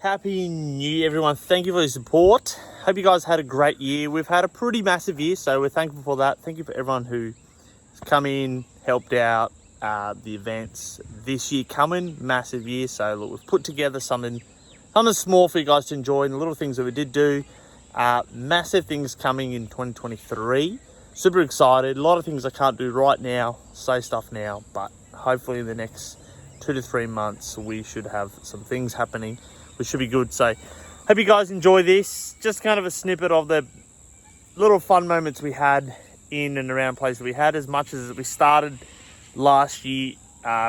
Happy New Year, everyone. Thank you for your support. Hope you guys had a great year. We've had a pretty massive year, so we're thankful for that. Thank you for everyone who's come in, helped out the events this year coming. Massive year. So look, we've put together something small for you guys to enjoy, and the little things that we did do. Massive things coming in 2023. Super excited. A lot of things I can't do right now, say stuff now, but hopefully in the next 2 to 3 months, we should have some things happening, which should be good. So hope you guys enjoy this. Just kind of a snippet of the little fun moments we had in and around places we had, as much as we started last year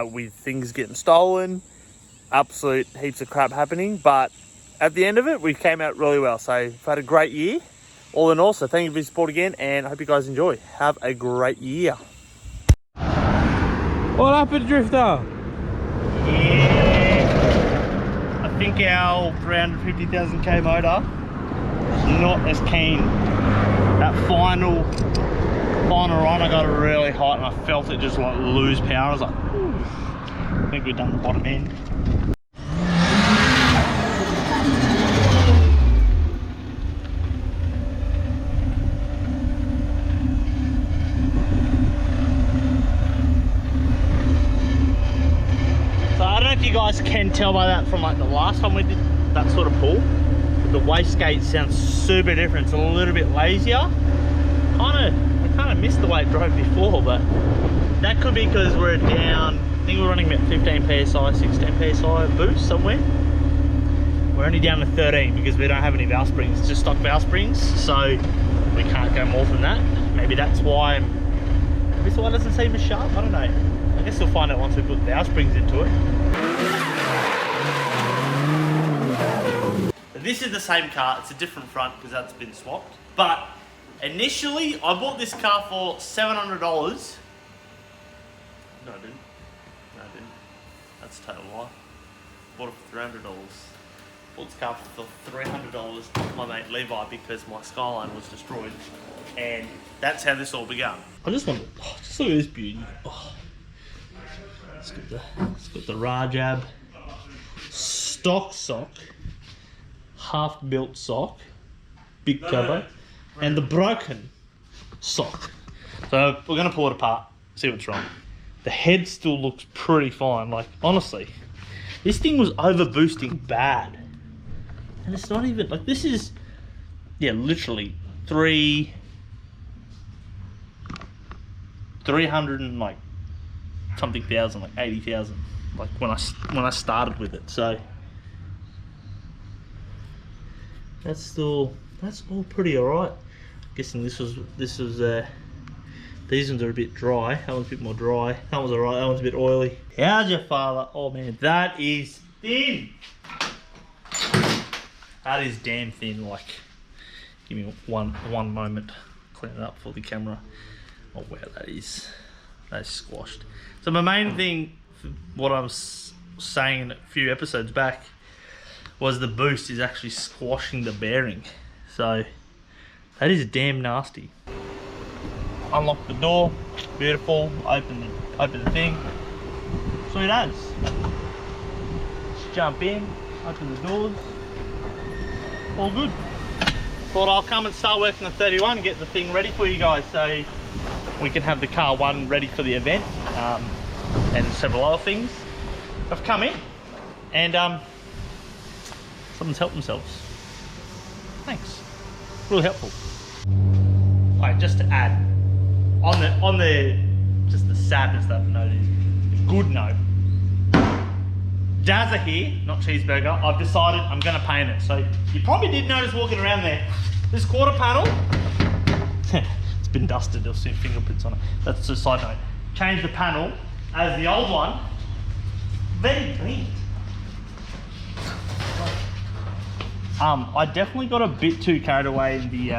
with things getting stolen, absolute heaps of crap happening. But at the end of it, we came out really well. So we've had a great year, all in all. So thank you for your support again, and I hope you guys enjoy. Have a great year. What happened, Drifter? I think our 350,000k motor is not as keen. That final run, I got it really hot and I felt it just like lose power. I was like, ooh. I think we've done the bottom end. You guys can tell by that from like the last time we did that sort of pull, but the wastegate sounds super different. It's a little bit lazier. I kind of missed the way it drove before, but that could be because we're down, I think we're running about 15 psi, 16 psi boost somewhere. We're only down to 13 because we don't have any valve springs. It's just stock valve springs, so we can't go more than that. Maybe that's why it doesn't seem as sharp. I don't know. I guess we'll find out once we put valve springs into it. This is the same car, it's a different front because that's been swapped. But initially, I bought this car for $700. No, I didn't. That's a total lie. Bought it for $300. Bought this car for $300 off my mate Levi because my Skyline was destroyed. And that's how this all began. I just want to, just look at this beauty. Oh. It's got the Rajab stock sock, half built sock, big turbo, and the broken sock. So we're gonna pull it apart, see what's wrong. The head still looks pretty fine. Like honestly, this thing was over boosting bad, and it's not even like this is, yeah, literally 300 and like something thousand, like 80,000, like when I started with it. So that's all pretty alright. Guessing this was these ones are a bit dry. That one's a bit more dry. That one's alright. That one's a bit oily. How's your father? Oh man, that is thin. That is damn thin. Like, give me one moment. Clean it up for the camera. Oh wow, that is squashed. So my main thing, what I was saying a few episodes back, was the boost is actually squashing the bearing. So that is damn nasty. Unlock the door, beautiful. Open the thing. Sweet as. Just jump in, open the doors. All good. Thought I'll come and start working on 31 and get the thing ready for you guys, so we can have the car one ready for the event, and several other things have come in, and someone's helped themselves. Thanks, really helpful. Alright, just to add on the just the sadness that I've noticed, the good note. Dazza here, not Cheeseburger. I've decided I'm going to paint it. So you probably did notice walking around there. This quarter panel. It's been dusted, there'll see fingerprints on it. That's a side note. Change the panel as the old one. Very clean. I definitely got a bit too carried away in the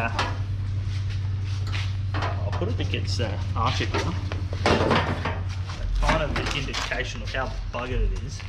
I'll put it against Arctic here. Kind of the indication of how buggered it is.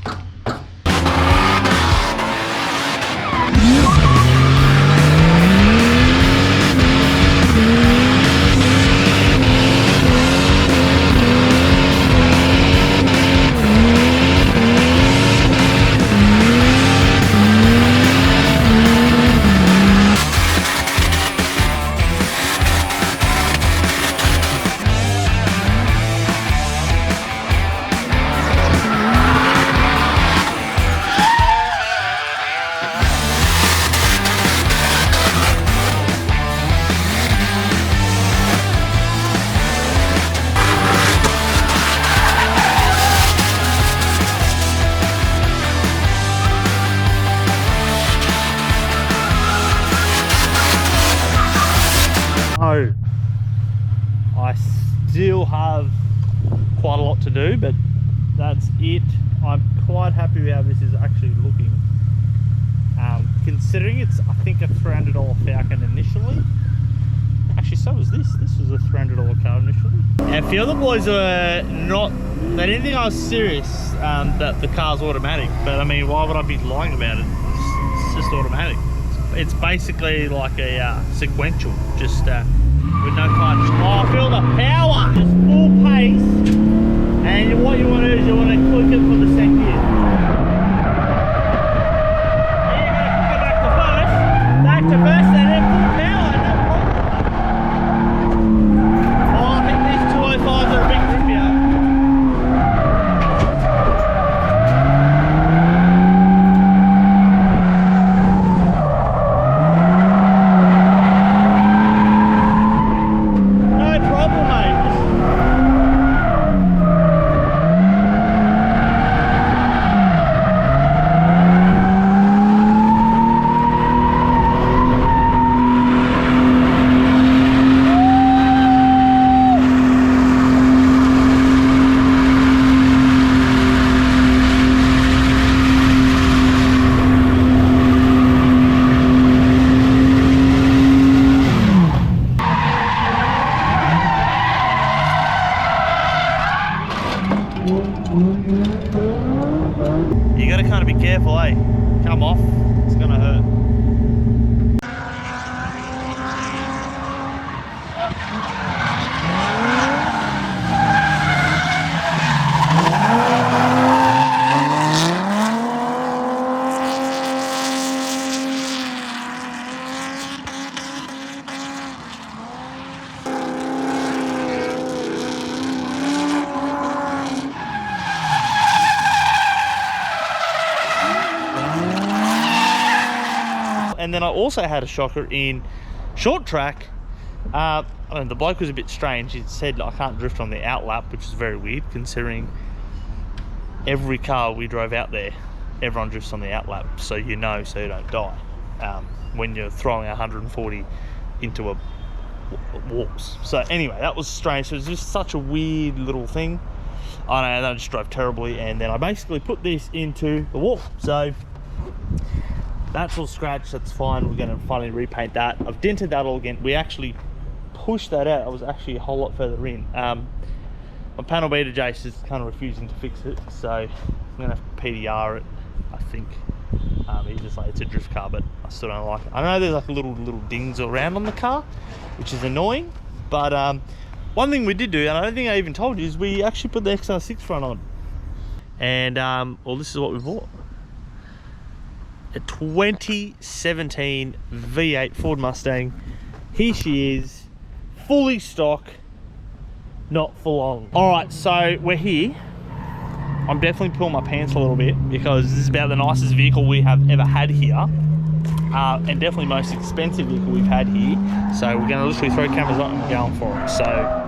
still have quite a lot to do, but that's it. I'm quite happy with how this is actually looking. Considering it's, I think, a $300 Falcon initially. Actually, so was this. This was a $300 car initially. And a few of the boys were not, they didn't think I was serious that the car's automatic. But I mean, why would I be lying about it? It's just automatic. It's basically like a sequential, just with no clutch. Oh, I feel the power! Just full pace. And what you want to do is you want to click it for the second gear. Back to first, and then full power, no problem. Oh, I think these 205s are a bit grippier. No problem, mate. You gotta kind of be careful, eh? Come off, it's gonna hurt. And then I also had a shocker in short track. I don't know, the bloke was a bit strange. He said I can't drift on the outlap, which is very weird considering every car we drove out there, everyone drifts on the outlap, so you know, so you don't die when you're throwing 140 into a walls. So anyway, that was strange. So it was just such a weird little thing. I don't know, then I just drove terribly, and then I basically put this into the wall. So that's all scratched, that's fine. We're going to finally repaint that. I've dented that all again. We actually pushed that out. I was actually a whole lot further in. My panel beater Jace is kind of refusing to fix it, so I'm going to have to PDR it, I think. He's just like, it's a drift car, but I still don't like it. I know there's like little dings around on the car, which is annoying, but one thing we did do, and I don't think I even told you, is we actually put the XR6 front on. And, well, this is what we bought. A 2017 V8 Ford Mustang. Here she is, fully stock, not for long. All right, so we're here. I'm definitely pulling my pants a little bit because this is about the nicest vehicle we have ever had here, and definitely most expensive vehicle we've had here. So we're going to literally throw cameras on and going for it. So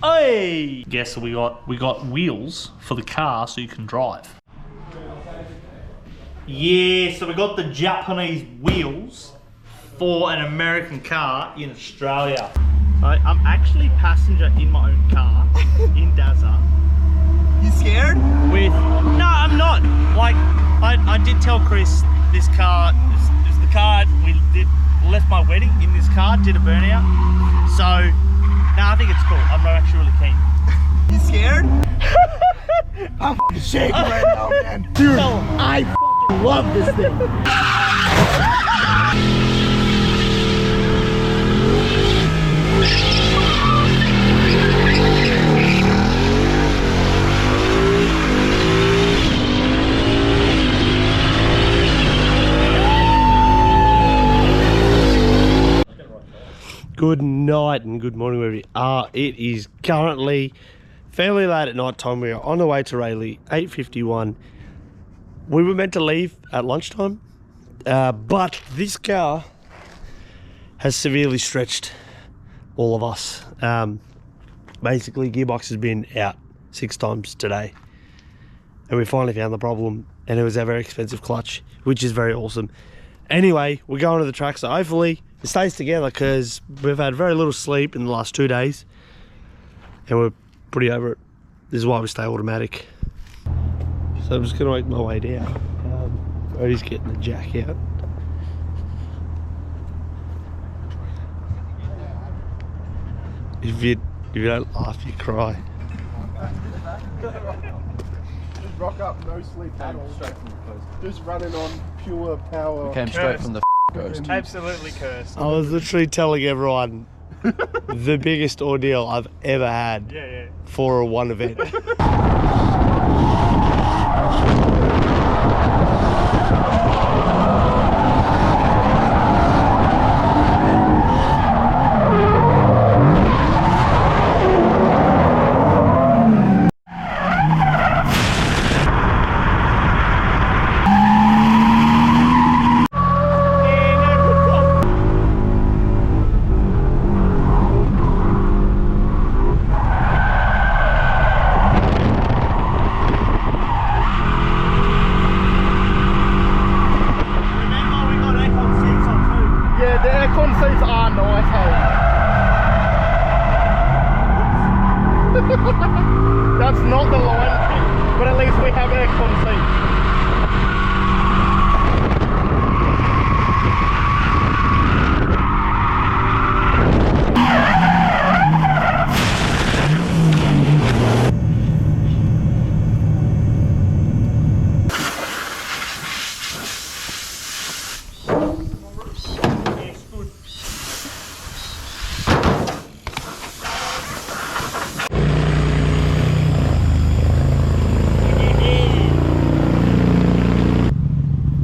hey! Guess we got wheels for the car so you can drive. Yeah, so we got the Japanese wheels for an American car in Australia. I'm actually passenger in my own car in Daza. You scared? No, I'm not. Like, I did tell Chris this car is the car left my wedding in this car, did a burnout. So no, I think it's cool. I'm not actually really keen. You scared? I'm shaking right now, man. Dude, I love this thing. Good night and good morning wherever you are. It is currently fairly late at night time. We are on the way to Rayleigh, 8:51. We were meant to leave at lunchtime, but this car has severely stretched all of us. Basically, gearbox has been out 6 times today, and we finally found the problem, and it was our very expensive clutch, which is very awesome. Anyway, we're going to the track, so hopefully it stays together because we've had very little sleep in the last 2 days, and we're pretty over it. This is why we stay automatic. So I'm just going to make my way down. Brody's getting the jack out. If you don't laugh, you cry. Just rock up, no sleep at all. Straight from the coast. Just running on pure power. Came straight from the coast. Absolutely cursed. I was literally telling everyone the biggest ordeal I've ever had for a one event. That's not the line, but at least we have an aircon seat.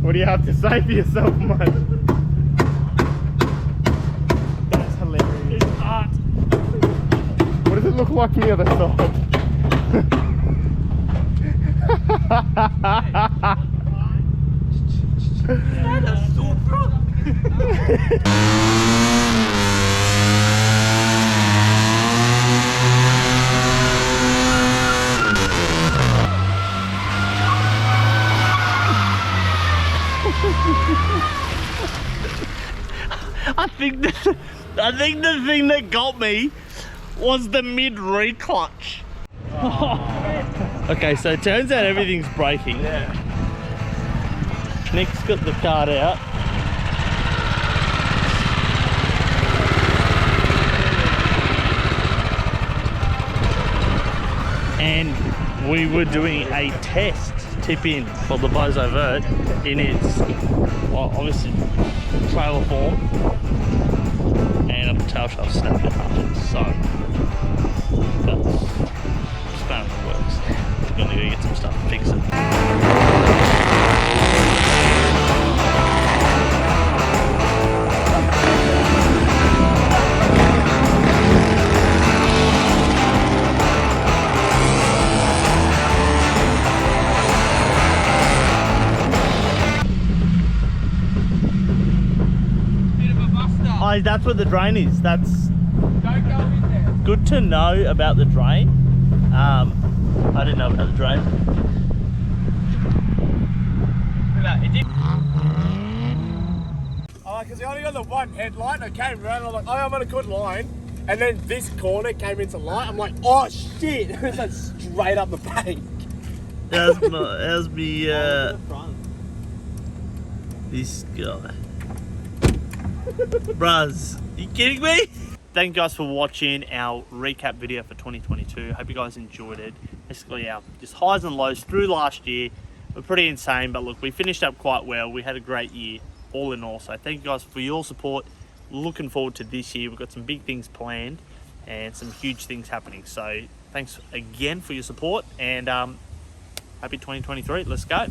What do you have to say for yourself, mate? That's hilarious. It's art. What does it look like from the other side? That's so I think the thing that got me was the mid-re clutch. Okay, so it turns out everything's braking. Yeah. Nick's got the card out. And we were doing a test tip-in for the Bozo Vert in its, well, obviously, trailer form. And a tail shaft snapped in half, so that's spanner that works. We're gonna go get some stuff and fix it. Oh, that's where the drain is. That's Don't go in there. good to know about the drain. I didn't know about the drain. Oh, because I only got the one headlight. I came around. I'm like, oh, I'm on a good line. And then this corner came into light. I'm like, oh shit! It's like straight up the bank. How's me, this guy. Bruz, you kidding me? Thank you guys for watching our recap video for 2022. Hope you guys enjoyed it. Basically our just highs and lows through last year were pretty insane, but look, we finished up quite well. We had a great year all in all. So thank you guys for your support. Looking forward to this year. We've got some big things planned and some huge things happening. So thanks again for your support, and happy 2023. Let's go.